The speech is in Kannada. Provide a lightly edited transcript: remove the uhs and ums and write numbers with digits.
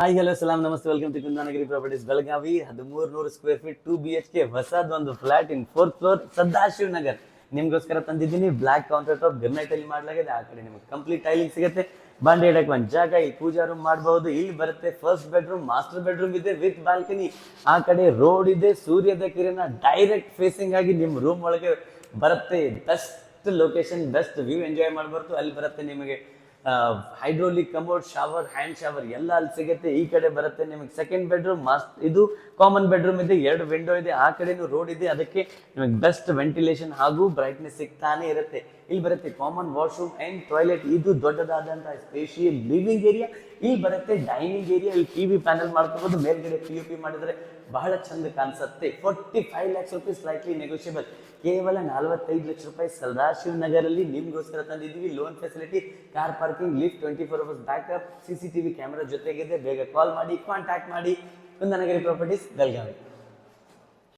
ಹಾಯ್ ಹಲೋ ಸಲಾಂ ನಮಸ್ತೆ welcome to Kundanagiri Properties Belagavi 1300 square feet 2 BHK ಹೊಸದೊಂದು flat in 4th floor Sadashiv Nagar ನಿಮ್ಗೋಸ್ಕರ ತಂದಿದ್ದೀನಿ. ಬ್ಲಾಕ್ ಕೌಂಟರ್ ಟಾಪ್ ಗ್ರನೈಟ್ ಅಲ್ಲಿ ಮಾಡಲಾಗಿದೆ. ಆ ಕಡೆ ನಿಮಗೆ ಕಂಪ್ಲೀಟ್ ಟೈಲಿಂಗ್ ಸಿಗುತ್ತೆ. ಬಾಂಡೆ ಇಡಕ್ಕೆ ಒಂದು ಜಾಗ, ಈ ಪೂಜಾ ರೂಮ್ ಮಾಡಬಹುದು. ಇಲ್ಲಿ ಬರುತ್ತೆ ಫಸ್ಟ್ ಬೆಡ್ರೂಮ್, ಮಾಸ್ಟರ್ ಬೆಡ್ರೂಮ್ ಇದೆ ವಿತ್ ಬಾಲ್ಕನಿ. ಆ ಕಡೆ ರೋಡ್ ಇದೆ, ಸೂರ್ಯದ ಕಿರಣ ಡೈರೆಕ್ಟ್ ಫೇಸಿಂಗ್ ಆಗಿ ನಿಮ್ಮ ರೂಮ್ ಒಳಗೆ ಬರುತ್ತೆ. Best location, best view enjoy ಮಾಡಬಾರ್ದು. ಅಲ್ಲಿ ಬರುತ್ತೆ ನಿಮಗೆ hydraulic commode, shower, hand shower ಎಲ್ಲ ಅಲ್ಲಿ ಸಿಗುತ್ತೆ. ಈ ಕಡೆ ಬರುತ್ತೆ ನಿಮಗೆ ಸೆಕೆಂಡ್ ಬೆಡ್ರೂಮ್, ಇದು ಕಾಮನ್ ಬೆಡ್ರೂಮ್ ಇದೆ, 2 ವಿಂಡೋ ಇದೆ. ಆ ಕಡೆನೂ ರೋಡ್ ಇದೆ, ಅದಕ್ಕೆ ನಿಮಗೆ ಬೆಸ್ಟ್ ವೆಂಟಿಲೇಷನ್ ಹಾಗೂ ಬ್ರೈಟ್ನೆಸ್ ಸಿಗ್ತಾನೆ ಇರುತ್ತೆ. ಇಲ್ಲಿ ಬರುತ್ತೆ ಕಾಮನ್ ವಾಶ್ರೂಮ್ ಅಂಡ್ ಟಾಯ್ಲೆಟ್. ಇದು ದೊಡ್ಡದಾದಂತಹ ಸ್ಪೇಷಿಯಲ್ ಲಿವಿಂಗ್ ಏರಿಯಾ. ಇಲ್ಲಿ ಬರುತ್ತೆ ಡೈನಿಂಗ್ ಏರಿಯಾ. ಇಲ್ಲಿ ಟಿವಿ ಪ್ಯಾನಲ್ ಮಾಡ್ಕೋಬಹುದು. ಮೇಲ್ಗಡೆ POP ಮಾಡಿದ್ರೆ ಬಹಳ ಚಂದ ಕಾಣಿಸುತ್ತೆ. 45 lakhs rupees ಸ್ಲೈಟ್ಲಿ ನೆಗೋಷಿಯಬಲ್. ಕೇವಲ 45 ಲಕ್ಷ ರೂಪಾಯಿ ಸದಾಶಿವ್ ನಗರಲ್ಲಿ ನಿಮ್ಗೋಸ್ಕರ ತಂದಿದ್ದೀವಿ. Loan facility, car parking, lift, 24 hours backup, CCTV camera ಜೊತೆಗಿದೆ. ಬೇಗ ಕಾಲ್ ಮಾಡಿ, ಕಾಂಟ್ಯಾಕ್ಟ್ ಮಾಡಿ. ಕುಂದಾನಗಿರಿ ಪ್ರಾಪರ್ಟೀಸ್ ಬೆಳಗಾವಿ.